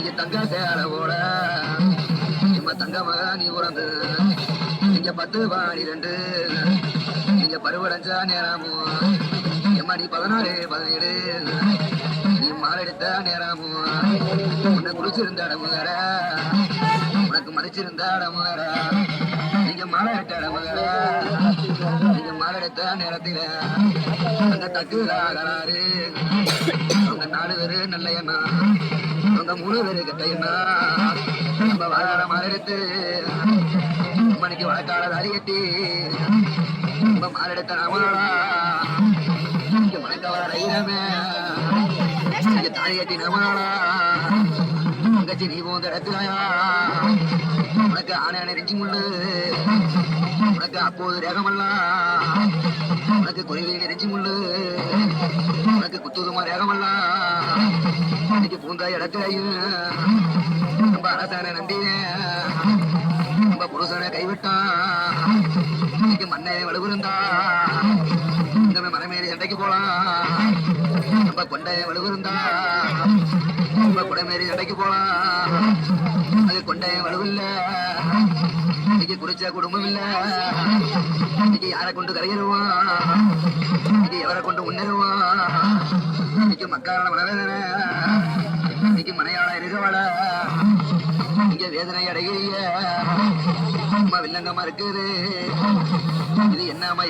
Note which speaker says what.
Speaker 1: நீங்க தங்க சேர போட நம்ம தங்க மகா நீ உறந்து நீங்க 10 12 நீங்க பருவடைஞ்சா நேரமும் எம்மா நீ 16 17 நீ மாலெடுத்த நேரமும் உன்னை குளிச்சிருந்த இடமு வேற உனக்கு மதிச்சிருந்த இடமு வேற நீங்க மாலை எடுத்த இடமு வேற நீங்க மாலை எடுத்த நேரத்தில அந்த தக்குல ஆகிறாரு அவங்க 4 பேரு நல்ல எண்ணா அவங்க 3 பேரு கெட்ட எண்ணா நம்ம வாழ மாலை எடுத்து மணிக்கு வழக்கால தாலி கட்டி நம்ம மாலை எடுத்த நாமளா இங்க மணக்கவர ரைரமே இங்க தாலி கட்டி நாமளா அங்கச்சி நீ போந்த இடத்துலயா உனக்கு ஆன நெருங்கி முள்ளு உனக்கு அப்போது ரேகமல்லாம் உனக்கு குருவி நெருஞ்சி முள்ளு உனக்கு குத்துதுமா ரேகமல்லாம் இன்னைக்கு பூந்தா இடத்துலையும் நம்ம அரசான நந்திய நம்ம புருஷனை கைவிட்டான் இன்னைக்கு மண்ணை வலுவிருந்தா நம்ம மரமேறி சண்டைக்கு போலாம் நம்ம கொண்டை வலுவிருந்தா நம்ம குடமேறி சண்டைக்கு போலாம் அது கொண்டை வலுவில்ல இன்னைக்கு குடிச்ச குடும்பம் இல்ல இன்னைக்கு யாரை கொண்டு கரையிடுவான் இன்னைக்கு எவரை கொண்டு முன்னேறுவான் இன்னைக்கு மக்களான மனவேதனை இன்னைக்கு மனையாள இருக்கவாள இங்க வேதனை அடைகிறிய அம்மா வில்லங்கம்மா இருக்குது இது என்னம்மா